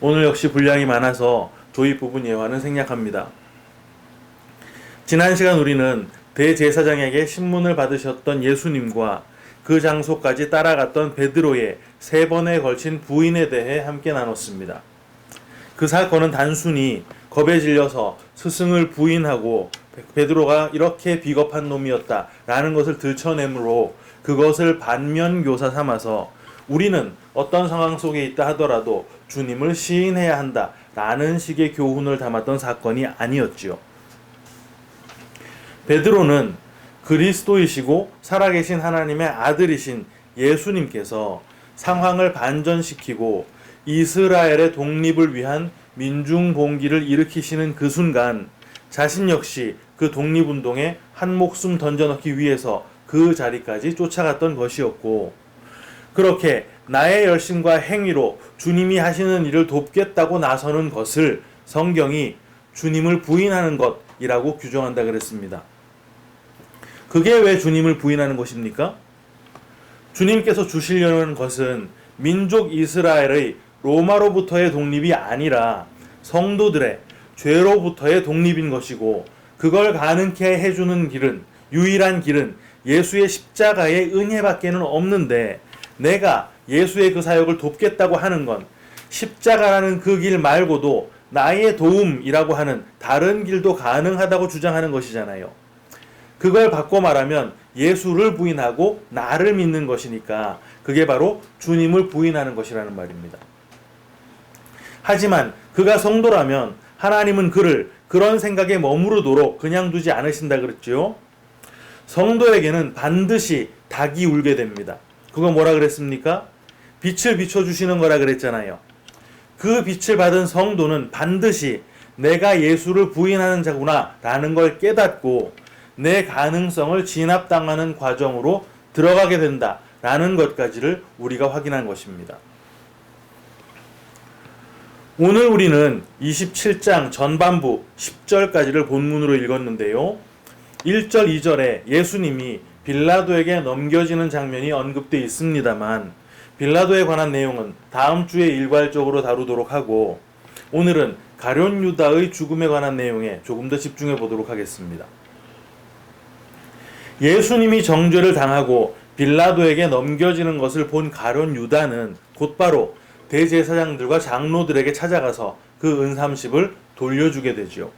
오늘 역시 분량이 많아서 도입 부분 예화는 생략합니다. 지난 시간 우리는 대제사장에게 신문을 받으셨던 예수님과 그 장소까지 따라갔던 베드로의 3번에 걸친 부인에 대해 함께 나눴습니다. 그 사건은 단순히 겁에 질려서 스승을 부인하고 베드로가 이렇게 비겁한 놈이었다라는 것을 들춰내므로 그것을 반면교사 삼아서 우리는 어떤 상황 속에 있다 하더라도 주님을 시인해야 한다라는 식의 교훈을 담았던 사건이 아니었지요. 베드로는 그리스도이시고 살아계신 하나님의 아들이신 예수님께서 상황을 반전시키고 이스라엘의 독립을 위한 민중봉기를 일으키시는 그 순간 자신 역시 그 독립운동에 한 목숨 던져넣기 위해서 그 자리까지 쫓아갔던 것이었고, 그렇게 나의 열심과 행위로 주님이 하시는 일을 돕겠다고 나서는 것을 성경이 주님을 부인하는 것이라고 규정한다 그랬습니다. 그게 왜 주님을 부인하는 것입니까? 주님께서 주시려는 것은 민족 이스라엘의 로마로부터의 독립이 아니라 성도들의 죄로부터의 독립인 것이고, 그걸 가능케 해주는 길은, 유일한 길은 예수의 십자가의 은혜밖에는 없는데, 내가 예수의 그 사역을 돕겠다고 하는 건 십자가라는 그 길 말고도 나의 도움이라고 하는 다른 길도 가능하다고 주장하는 것이잖아요. 그걸 바꿔 말하면 예수를 부인하고 나를 믿는 것이니까 그게 바로 주님을 부인하는 것이라는 말입니다. 하지만 그가 성도라면 하나님은 그를 그런 생각에 머무르도록 그냥 두지 않으신다 그랬죠. 성도에게는 반드시 닭이 울게 됩니다. 그거 뭐라 그랬습니까? 빛을 비춰주시는 거라 그랬잖아요. 그 빛을 받은 성도는 반드시 내가 예수를 부인하는 자구나 라는 걸 깨닫고 내 가능성을 진압당하는 과정으로 들어가게 된다 라는 것까지를 우리가 확인한 것입니다. 오늘 우리는 27장 전반부 10절까지를 본문으로 읽었는데요. 1절, 2절에 예수님이 빌라도에게 넘겨지는 장면이 언급되어 있습니다만 빌라도에 관한 내용은 다음 주에 일괄적으로 다루도록 하고, 오늘은 가룟 유다의 죽음에 관한 내용에 조금 더 집중해 보도록 하겠습니다. 예수님이 정죄를 당하고 빌라도에게 넘겨지는 것을 본 가룟 유다는 곧바로 대제사장들과 장로들에게 찾아가서 그 은삼십을 돌려주게 되죠.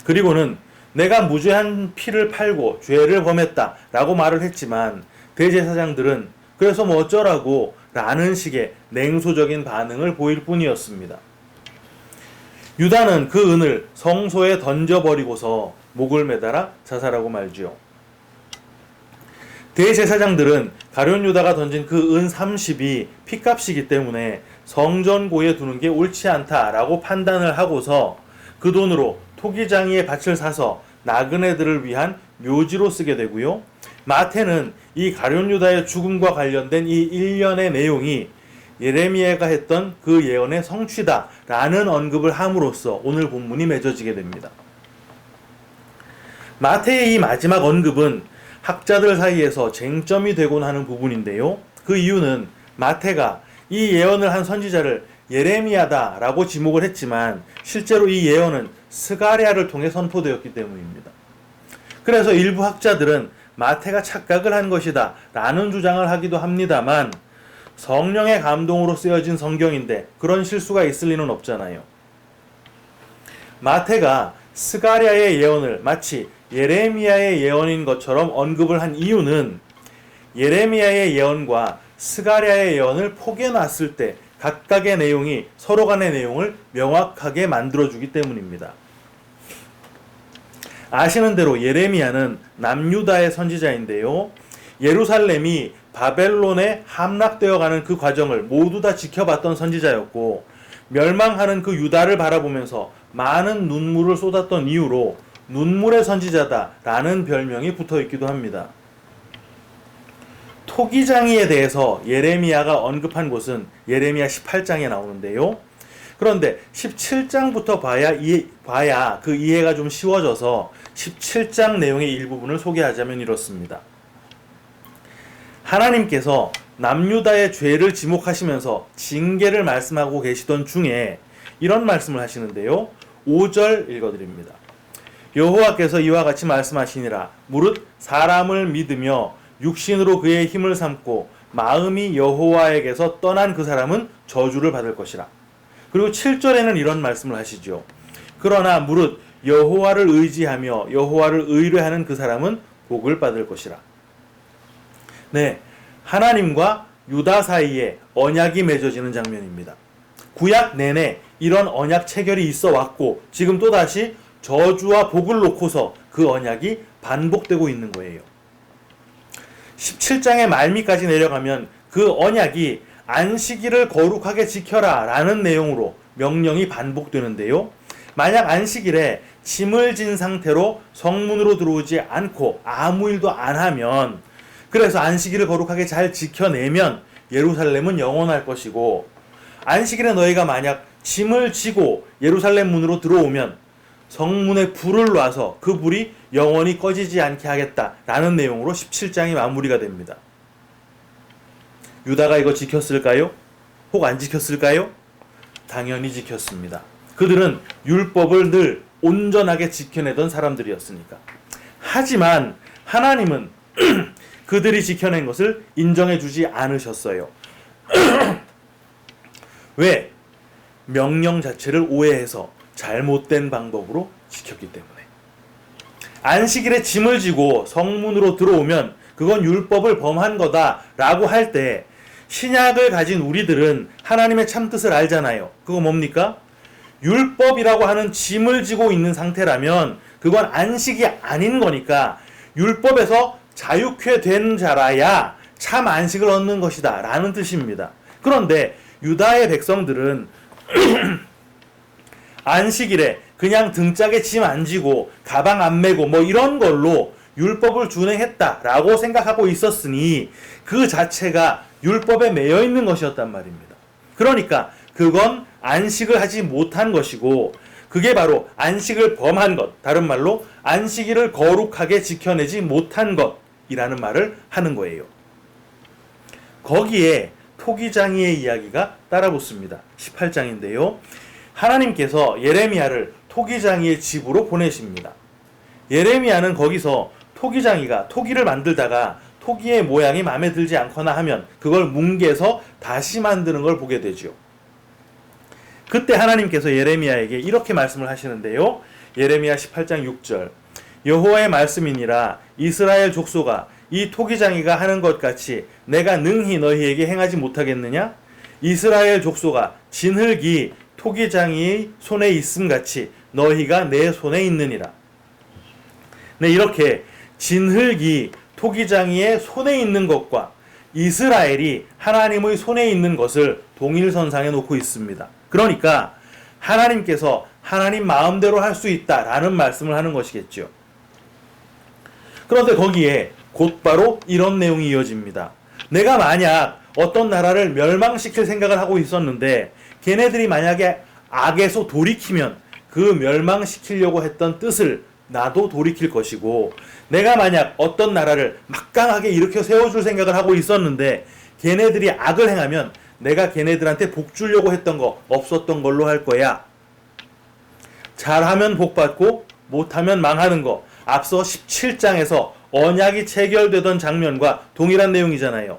그리고는 내가 무죄한 피를 팔고 죄를 범했다 라고 말을 했지만 대제사장들은 그래서 뭐 어쩌라고 라는 식의 냉소적인 반응을 보일 뿐이었습니다. 유다는 그 은을 성소에 던져버리고서 목을 매달아 자살하고 말지요. 대제사장들은 가룟 유다가 던진 그 은 30이 피값이기 때문에 성전고에 두는 게 옳지 않다라고 판단을 하고서 그 돈으로 토기장이의 밭을 사서 나그네들을 위한 묘지로 쓰게 되고요. 마태는 이 가룟 유다의 죽음과 관련된 이 일련의 내용이 예레미야가 했던 그 예언의 성취다라는 언급을 함으로써 오늘 본문이 맺어지게 됩니다. 마태의 이 마지막 언급은 학자들 사이에서 쟁점이 되곤 하는 부분인데요. 그 이유는 마태가 이 예언을 한 선지자를 예레미야다라고 지목을 했지만 실제로 이 예언은 스가랴를 통해 선포되었기 때문입니다. 그래서 일부 학자들은 마태가 착각을 한 것이다 라는 주장을 하기도 합니다만, 성령의 감동으로 쓰여진 성경인데 그런 실수가 있을 리는 없잖아요. 마태가 스가랴의 예언을 마치 예레미야의 예언인 것처럼 언급을 한 이유는 예레미야의 예언과 스가랴의 예언을 포개놨을 때 각각의 내용이 서로 간의 내용을 명확하게 만들어주기 때문입니다. 아시는 대로 예레미야는 남유다의 선지자인데요. 예루살렘이 바벨론에 함락되어가는 그 과정을 모두 다 지켜봤던 선지자였고, 멸망하는 그 유다를 바라보면서 많은 눈물을 쏟았던 이유로 눈물의 선지자다라는 별명이 붙어있기도 합니다. 토기장이에 대해서 예레미야가 언급한 곳은 예레미야 18장에 나오는데요. 그런데 17장부터 봐야 그 이해가 좀 쉬워져서 17장 내용의 일부분을 소개하자면 이렇습니다. 하나님께서 남유다의 죄를 지목하시면서 징계를 말씀하고 계시던 중에 이런 말씀을 하시는데요. 5절 읽어드립니다. 여호와께서 이와 같이 말씀하시니라. 무릇 사람을 믿으며 육신으로 그의 힘을 삼고 마음이 여호와에게서 떠난 그 사람은 저주를 받을 것이라. 그리고 7절에는 이런 말씀을 하시죠. 그러나 무릇 여호와를 의지하며 여호와를 의뢰하는 그 사람은 복을 받을 것이라. 네, 하나님과 유다 사이에 언약이 맺어지는 장면입니다. 구약 내내 이런 언약 체결이 있어 왔고 지금 또다시 저주와 복을 놓고서 그 언약이 반복되고 있는 거예요. 17장의 말미까지 내려가면 그 언약이 안식일을 거룩하게 지켜라 라는 내용으로 명령이 반복되는데요. 만약 안식일에 짐을 진 상태로 성문으로 들어오지 않고 아무 일도 안 하면, 그래서 안식일을 거룩하게 잘 지켜내면 예루살렘은 영원할 것이고, 안식일에 너희가 만약 짐을 지고 예루살렘 문으로 들어오면 성문에 불을 놔서 그 불이 영원히 꺼지지 않게 하겠다라는 내용으로 17장이 마무리가 됩니다. 유다가 이거 지켰을까요? 혹 안 지켰을까요? 당연히 지켰습니다. 그들은 율법을 늘 온전하게 지켜내던 사람들이었으니까. 하지만 하나님은 그들이 지켜낸 것을 인정해주지 않으셨어요. 왜? 명령 자체를 오해해서 잘못된 방법으로 지켰기 때문에. 안식일에 짐을 지고 성문으로 들어오면 그건 율법을 범한 거다라고 할 때 신약을 가진 우리들은 하나님의 참뜻을 알잖아요. 그거 뭡니까? 율법이라고 하는 짐을 지고 있는 상태라면 그건 안식이 아닌 거니까 율법에서 자유케 된 자라야 참 안식을 얻는 것이다 라는 뜻입니다. 그런데 유다의 백성들은 안식일에 그냥 등짝에 짐 안 지고 가방 안 메고 뭐 이런 걸로 율법을 준행했다라고 생각하고 있었으니 그 자체가 율법에 매여 있는 것이었단 말입니다. 그러니까 그건 안식을 하지 못한 것이고 그게 바로 안식을 범한 것, 다른 말로 안식일을 거룩하게 지켜내지 못한 것이라는 말을 하는 거예요. 거기에 토기장이의 이야기가 따라붙습니다. 18장인데요. 하나님께서 예레미야를 토기장이의 집으로 보내십니다. 예레미야는 거기서 토기장이가 토기를 만들다가 토기의 모양이 마음에 들지 않거나 하면 그걸 뭉개서 다시 만드는 걸 보게 되죠. 그때 하나님께서 예레미야에게 이렇게 말씀을 하시는데요. 예레미야 18장 6절. 여호와의 말씀이니라 이스라엘 족속아 이 토기장이가 하는 것 같이 내가 능히 너희에게 행하지 못하겠느냐? 이스라엘 족속아 진흙이 토기장이의 손에 있음 같이 너희가 내 손에 있느니라. 네, 이렇게 진흙이 토기장이의 손에 있는 것과 이스라엘이 하나님의 손에 있는 것을 동일선상에 놓고 있습니다. 그러니까 하나님께서 하나님 마음대로 할 수 있다라는 말씀을 하는 것이겠죠. 그런데 거기에 곧바로 이런 내용이 이어집니다. 내가 만약 어떤 나라를 멸망시킬 생각을 하고 있었는데 걔네들이 만약에 악에서 돌이키면 그 멸망시키려고 했던 뜻을 나도 돌이킬 것이고, 내가 만약 어떤 나라를 막강하게 일으켜 세워줄 생각을 하고 있었는데 걔네들이 악을 행하면 내가 걔네들한테 복 주려고 했던 거 없었던 걸로 할 거야. 잘하면 복 받고 못하면 망하는 거, 앞서 17장에서 언약이 체결되던 장면과 동일한 내용이잖아요.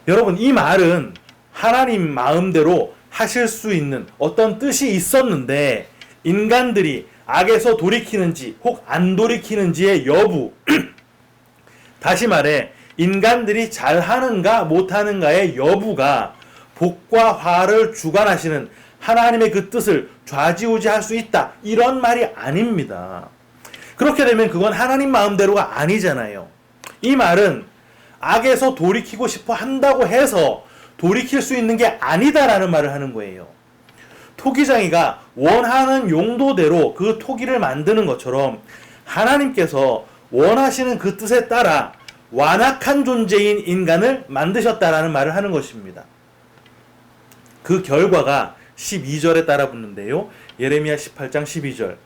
여러분, 이 말은 하나님 마음대로 하실 수 있는 어떤 뜻이 있었는데 인간들이 악에서 돌이키는지 혹 안 돌이키는지의 여부, 다시 말해 인간들이 잘하는가 못하는가의 여부가 복과 화를 주관하시는 하나님의 그 뜻을 좌지우지할 수 있다, 이런 말이 아닙니다. 그렇게 되면 그건 하나님 마음대로가 아니잖아요. 이 말은 악에서 돌이키고 싶어 한다고 해서 돌이킬 수 있는 게 아니다라는 말을 하는 거예요. 토기장이가 원하는 용도대로 그 토기를 만드는 것처럼 하나님께서 원하시는 그 뜻에 따라 완악한 존재인 인간을 만드셨다라는 말을 하는 것입니다. 그 결과가 12절에 따라 붙는데요. 예레미야 18장 12절.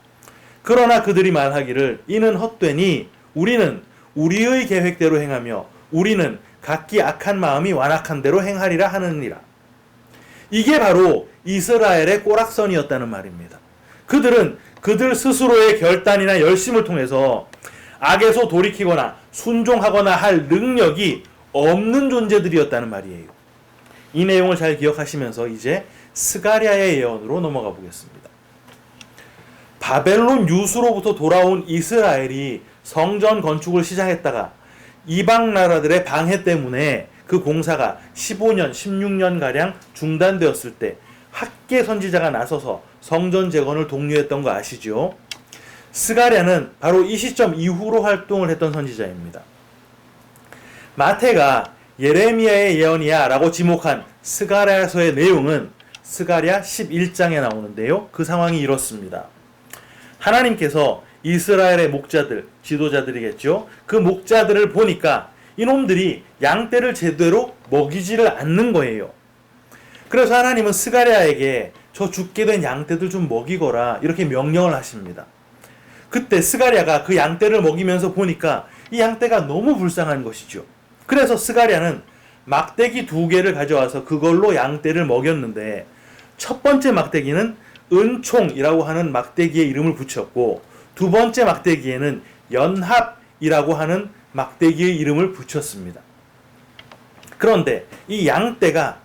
그러나 그들이 말하기를 이는 헛되니 우리는 우리의 계획대로 행하며 우리는 각기 악한 마음이 완악한 대로 행하리라 하느니라. 이게 바로 이스라엘의 꼬락선이었다는 말입니다. 그들은 그들 스스로의 결단이나 열심을 통해서 악에서 돌이키거나 순종하거나 할 능력이 없는 존재들이었다는 말이에요. 이 내용을 잘 기억하시면서 이제 스가랴의 예언으로 넘어가 보겠습니다. 바벨론 유수로부터 돌아온 이스라엘이 성전 건축을 시작했다가 이방 나라들의 방해 때문에 그 공사가 15년, 16년가량 중단되었을 때 학계 선지자가 나서서 성전 재건을 독려했던 거 아시죠? 스가랴는 바로 이 시점 이후로 활동을 했던 선지자입니다. 마태가 예레미야의 예언이야 라고 지목한 스가랴서의 내용은 스가랴 11장에 나오는데요. 그 상황이 이렇습니다. 하나님께서 이스라엘의 목자들, 지도자들이겠죠. 그 목자들을 보니까 이놈들이 양떼를 제대로 먹이지를 않는 거예요. 그래서 하나님은 스가랴에게 저 죽게 된 양떼들 좀 먹이거라 이렇게 명령을 하십니다. 그때 스가랴가 그 양떼를 먹이면서 보니까 이 양떼가 너무 불쌍한 것이죠. 그래서 스가랴는 막대기 2개를 가져와서 그걸로 양떼를 먹였는데 첫 번째 막대기는 은총이라고 하는 막대기의 이름을 붙였고 두 번째 막대기에는 연합이라고 하는 막대기의 이름을 붙였습니다. 그런데 이 양떼가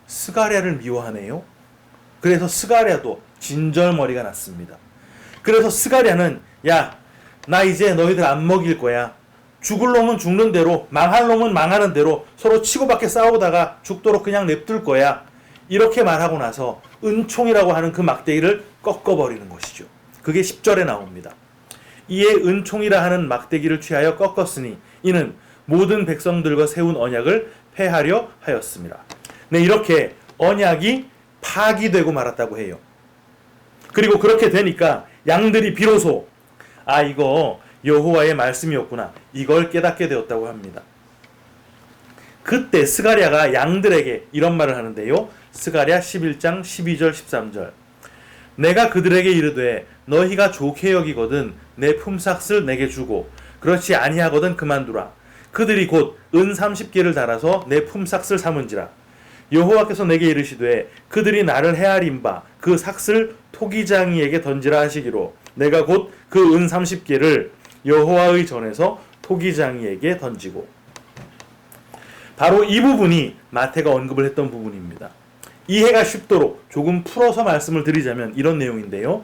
스가랴를 미워하네요. 그래서 스가랴도 진절머리가 났습니다. 그래서 스가랴는 야, 나 이제 너희들 안 먹일 거야. 죽을 놈은 죽는 대로, 망할 놈은 망하는 대로 서로 치고받게 싸우다가 죽도록 그냥 냅둘 거야. 이렇게 말하고 나서 은총이라고 하는 그 막대기를 꺾어버리는 것이죠. 그게 10절에 나옵니다. 이에 은총이라 하는 막대기를 취하여 꺾었으니 이는 모든 백성들과 세운 언약을 폐하려 하였습니다. 네, 이렇게 언약이 파기되고 말았다고 해요. 그리고 그렇게 되니까 양들이 비로소 이거 여호와의 말씀이었구나 이걸 깨닫게 되었다고 합니다. 그때 스가랴가 양들에게 이런 말을 하는데요. 스가랴 11장 12절 13절 내가 그들에게 이르되 너희가 좋게 여기거든 내 품삯을 내게 주고 그렇지 아니하거든 그만두라. 그들이 곧 은 30개를 달아서 내 품삯을 삼은지라. 여호와께서 내게 이르시되 그들이 나를 헤아린 바 그 삭을 토기장이에게 던지라 하시기로 내가 곧 그 은 30개를 여호와의 전에서 토기장이에게 던지고. 바로 이 부분이 마태가 언급을 했던 부분입니다. 이해가 쉽도록 조금 풀어서 말씀을 드리자면 이런 내용인데요.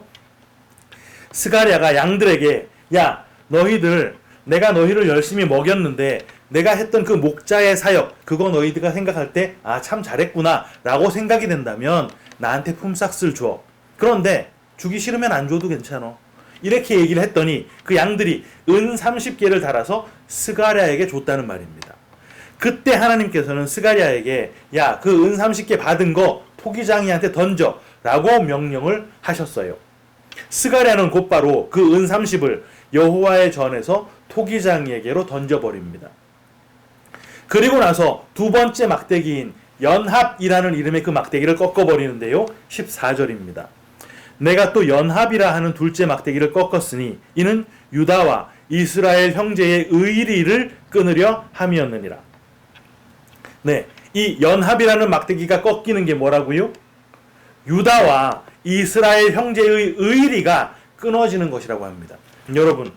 스가랴가 양들에게 야, 너희들 내가 너희를 열심히 먹였는데 내가 했던 그 목자의 사역 그거 너희들가 생각할 때 참 잘했구나 라고 생각이 된다면 나한테 품삯을 줘. 그런데 주기 싫으면 안 줘도 괜찮아. 이렇게 얘기를 했더니 그 양들이 은 30개를 달아서 스가랴에게 줬다는 말입니다. 그때 하나님께서는 스가랴에게 야, 그 은 30개 받은 거 토기장이한테 던져 라고 명령을 하셨어요. 스가랴는 곧바로 그 은 30을 여호와의 전에서 토기장이에게로 던져버립니다. 그리고 나서 두 번째 막대기인 연합이라는 이름의 그 막대기를 꺾어버리는데요. 14절입니다. 내가 또 연합이라 하는 둘째 막대기를 꺾었으니 이는 유다와 이스라엘 형제의 의리를 끊으려 함이었느니라. 네, 이 연합이라는 막대기가 꺾이는 게 뭐라고요? 유다와 이스라엘 형제의 의리가 끊어지는 것이라고 합니다. 여러분,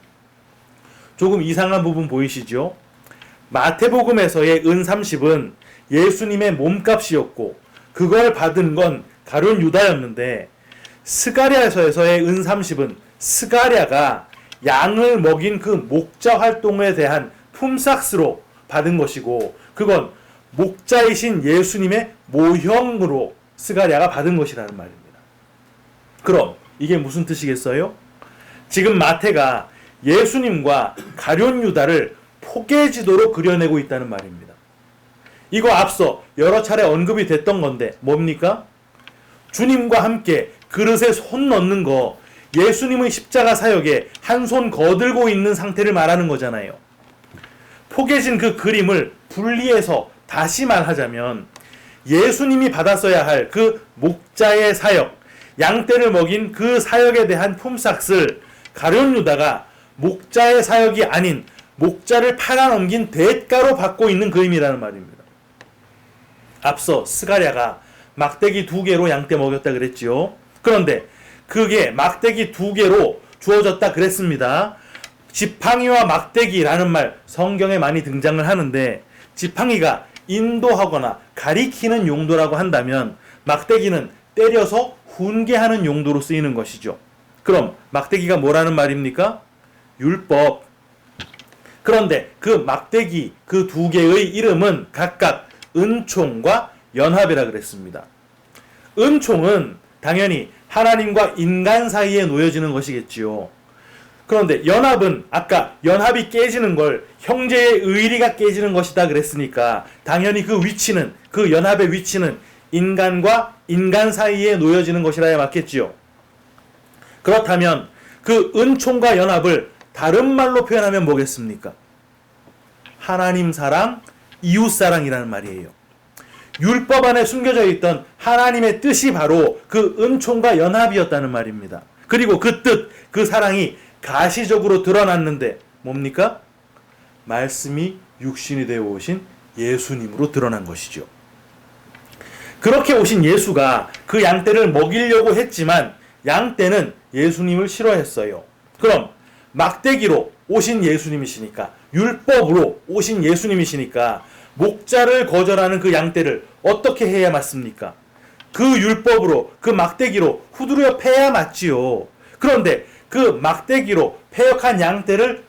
조금 이상한 부분 보이시죠? 마태복음에서의 은 30은 예수님의 몸값이었고 그걸 받은 건 가룟 유다였는데 스가랴서에서의 은 30은 스가랴가 양을 먹인 그 목자 활동에 대한 품삯으로 받은 것이고 그건 목자이신 예수님의 모형으로 스가랴가 받은 것이라는 말입니다. 그럼 이게 무슨 뜻이겠어요? 지금 마태가 예수님과 가룟 유다를 포개지도로 그려내고 있다는 말입니다. 이거 앞서 여러 차례 언급이 됐던 건데 뭡니까? 주님과 함께 그릇에 손 넣는 거 예수님의 십자가 사역에 한 손 거들고 있는 상태를 말하는 거잖아요. 포개진 그 그림을 분리해서 다시 말하자면 예수님이 받았어야 할 그 목자의 사역, 양떼를 먹인 그 사역에 대한 품삯을 가룟 유다가 목자의 사역이 아닌 목자를 팔아넘긴 대가로 받고 있는 그림이라는 말입니다. 앞서 스가랴가 막대기 2개로 양떼 먹였다 그랬지요. 그런데 그게 막대기 2개로 주어졌다 그랬습니다. 지팡이와 막대기라는 말 성경에 많이 등장을 하는데, 지팡이가 인도하거나 가리키는 용도라고 한다면 막대기는 때려서 훈계하는 용도로 쓰이는 것이죠. 그럼 막대기가 뭐라는 말입니까? 율법. 그런데 그 막대기 그 2개의 이름은 각각 은총과 연합이라 그랬습니다. 은총은 당연히 하나님과 인간 사이에 놓여지는 것이겠지요. 그런데 연합은 아까 연합이 깨지는 걸 형제의 의리가 깨지는 것이다 그랬으니까 당연히 그 위치는, 그 연합의 위치는 인간과 인간 사이에 놓여지는 것이라야 맞겠지요. 그렇다면 그 은총과 연합을 다른 말로 표현하면 뭐겠습니까? 하나님 사랑, 이웃 사랑이라는 말이에요. 율법 안에 숨겨져 있던 하나님의 뜻이 바로 그 은총과 연합이었다는 말입니다. 그리고 그 뜻, 그 사랑이 가시적으로 드러났는데 뭡니까? 말씀이 육신이 되어 오신 예수님으로 드러난 것이죠. 그렇게 오신 예수가 그 양떼를 먹이려고 했지만 양떼는 예수님을 싫어했어요. 그럼 막대기로 오신 예수님이시니까, 율법으로 오신 예수님이시니까 목자를 거절하는 그 양떼를 어떻게 해야 맞습니까? 그 율법으로, 그 막대기로 후두려 패야 맞지요. 그런데 그 막대기로 패역한 양떼를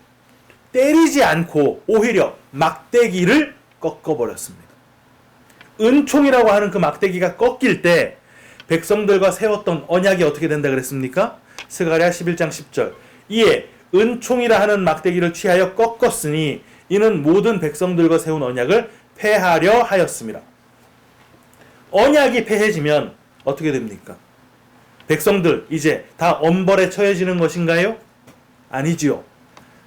때리지 않고 오히려 막대기를 꺾어버렸습니다. 은총이라고 하는 그 막대기가 꺾일 때 백성들과 세웠던 언약이 어떻게 된다 그랬습니까? 스가랴 11장 10절. 이에 은총이라 하는 막대기를 취하여 꺾었으니 이는 모든 백성들과 세운 언약을 폐하려 하였습니다. 언약이 폐해지면 어떻게 됩니까? 백성들 이제 다 엄벌에 처해지는 것인가요? 아니지요.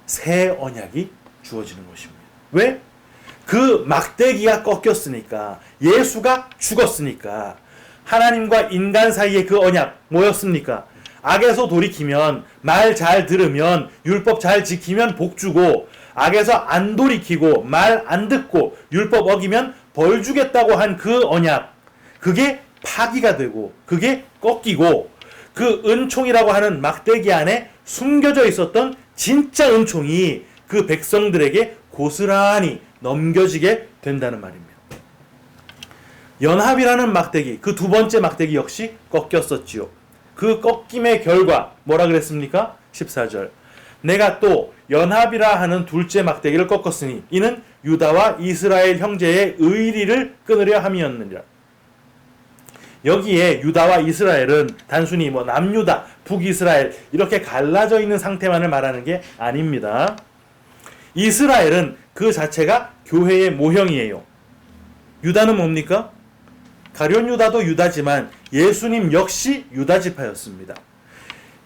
새 언약이 주어지는 것입니다. 왜? 그 막대기가 꺾였으니까, 예수가 죽었으니까. 하나님과 인간 사이의 그 언약 뭐였습니까? 악에서 돌이키면, 말 잘 들으면, 율법 잘 지키면 복 주고, 악에서 안 돌이키고 말 안 듣고 율법 어기면 벌 주겠다고 한 그 언약, 그게 파기가 되고 그게 꺾이고, 그 은총이라고 하는 막대기 안에 숨겨져 있었던 진짜 은총이 그 백성들에게 고스란히 넘겨지게 된다는 말입니다. 연합이라는 막대기, 그 두 번째 막대기 역시 꺾였었지요. 그 꺾임의 결과 뭐라 그랬습니까? 14절. 내가 또 연합이라 하는 둘째 막대기를 꺾었으니 이는 유다와 이스라엘 형제의 의리를 끊으려 함이었느니라. 여기에 유다와 이스라엘은 단순히 남유다, 북이스라엘 이렇게 갈라져 있는 상태만을 말하는 게 아닙니다. 이스라엘은 그 자체가 교회의 모형이에요. 유다는 뭡니까? 가룟 유다도 유다지만 예수님 역시 유다 지파였습니다.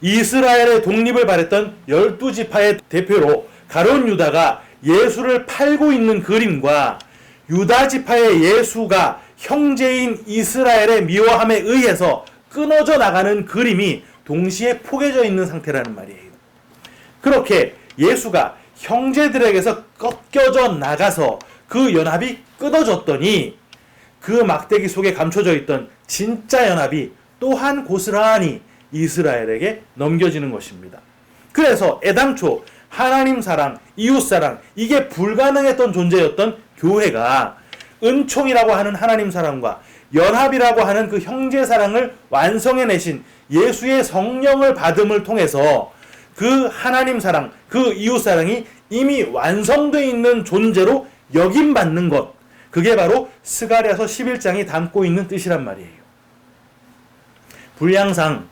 이스라엘의 독립을 바랬던 12지파의 대표로 가룟 유다가 예수를 팔고 있는 그림과 유다 지파의 예수가 형제인 이스라엘의 미워함에 의해서 끊어져 나가는 그림이 동시에 포개져 있는 상태라는 말이에요. 그렇게 예수가 형제들에게서 꺾여져 나가서 그 연합이 끊어졌더니 그 막대기 속에 감춰져 있던 진짜 연합이 또한 고스란히 이스라엘에게 넘겨지는 것입니다. 그래서 애당초 하나님 사랑, 이웃 사랑, 이게 불가능했던 존재였던 교회가 은총이라고 하는 하나님 사랑과 연합이라고 하는 그 형제 사랑을 완성해내신 예수의 성령을 받음을 통해서 그 하나님 사랑, 그 이웃 사랑이 이미 완성되어 있는 존재로 여김받는 것, 그게 바로 스가랴서 11장이 담고 있는 뜻이란 말이에요. 불량상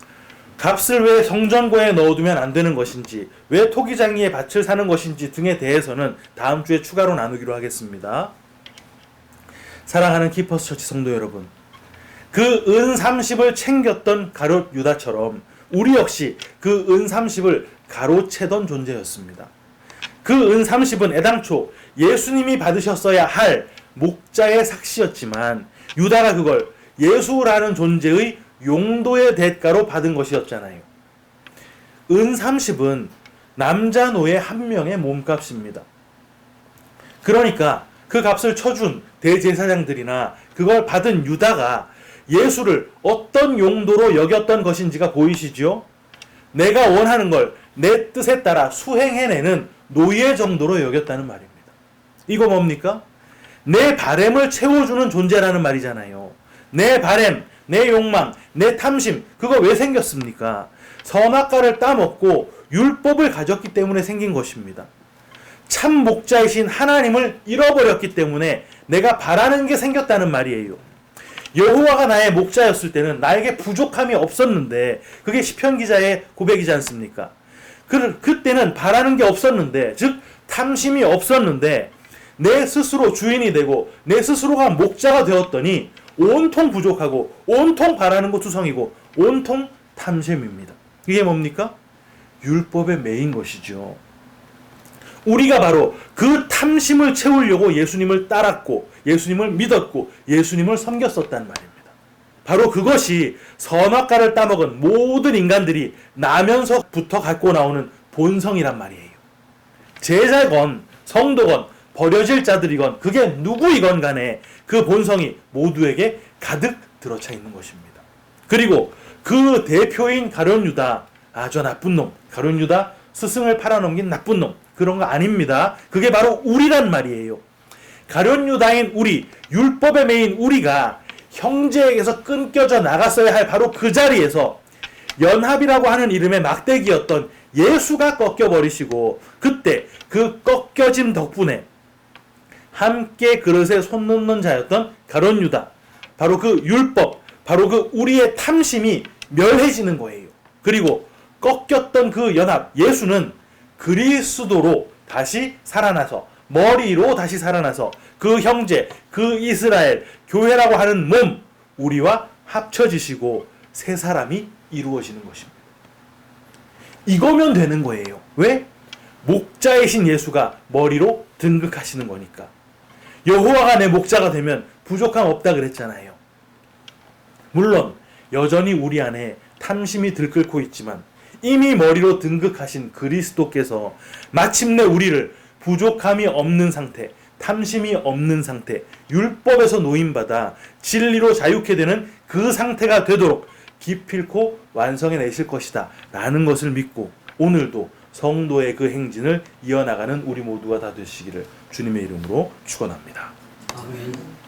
값을 왜 성전고에 넣어두면 안 되는 것인지, 왜 토기장이에 밭을 사는 것인지 등에 대해서는 다음 주에 추가로 나누기로 하겠습니다. 사랑하는 키퍼스 처치 성도 여러분, 그 은 30을 챙겼던 가룟 유다처럼 우리 역시 그 은 30을 가로채던 존재였습니다. 그 은 30은 애당초 예수님이 받으셨어야 할 목자의 삭시였지만 유다가 그걸 예수라는 존재의 용도의 대가로 받은 것이었잖아요. 은 30은 남자 노예 한 명의 몸값입니다. 그러니까 그 값을 쳐준 대제사장들이나 그걸 받은 유다가 예수를 어떤 용도로 여겼던 것인지가 보이시죠? 내가 원하는 걸 내 뜻에 따라 수행해내는 노예 정도로 여겼다는 말입니다. 이거 뭡니까? 내 바램을 채워주는 존재라는 말이잖아요. 내 바램, 내 욕망, 내 탐심, 그거 왜 생겼습니까? 선악과를 따먹고 율법을 가졌기 때문에 생긴 것입니다. 참 목자이신 하나님을 잃어버렸기 때문에 내가 바라는 게 생겼다는 말이에요. 여호와가 나의 목자였을 때는 나에게 부족함이 없었는데, 그게 시편 기자의 고백이지 않습니까? 그때는 바라는 게 없었는데, 즉 탐심이 없었는데 내 스스로 주인이 되고 내 스스로가 목자가 되었더니 온통 부족하고 온통 바라는 거 투성이고 온통 탐심입니다. 이게 뭡니까? 율법에 매인 것이죠. 우리가 바로 그 탐심을 채우려고 예수님을 따랐고 예수님을 믿었고 예수님을 섬겼었단 말입니다. 바로 그것이 선악과를 따먹은 모든 인간들이 나면서부터 갖고 나오는 본성이란 말이에요. 제자건 성도건 버려질 자들이건 그게 누구이건 간에 그 본성이 모두에게 가득 들어차 있는 것입니다. 그리고 그 대표인 가룟 유다, 저 나쁜 놈, 가룟 유다 스승을 팔아넘긴 나쁜 놈, 그런 거 아닙니다. 그게 바로 우리란 말이에요. 가룟 유다인 우리, 율법에 매인 우리가 형제에게서 끊겨져 나갔어야 할 바로 그 자리에서 연합이라고 하는 이름의 막대기였던 예수가 꺾여버리시고, 그때 그 꺾여짐 덕분에 함께 그릇에 손 놓는 자였던 가룟 유다, 바로 그 율법, 바로 그 우리의 탐심이 멸해지는 거예요. 그리고 꺾였던 그 연합, 예수는 그리스도로 다시 살아나서, 머리로 다시 살아나서 그 형제, 그 이스라엘, 교회라고 하는 몸, 우리와 합쳐지시고 새 사람이 이루어지는 것입니다. 이거면 되는 거예요. 왜? 목자이신 예수가 머리로 등극하시는 거니까. 여호와가 내 목자가 되면 부족함 없다 그랬잖아요. 물론 여전히 우리 안에 탐심이 들끓고 있지만 이미 머리로 등극하신 그리스도께서 마침내 우리를 부족함이 없는 상태, 탐심이 없는 상태, 율법에서 노임받아 진리로 자유케 되는 그 상태가 되도록 기필코 완성해내실 것이다 라는 것을 믿고 오늘도 성도의 그 행진을 이어나가는 우리 모두가 다 되시기를 주님의 이름으로 축원합니다. 아멘.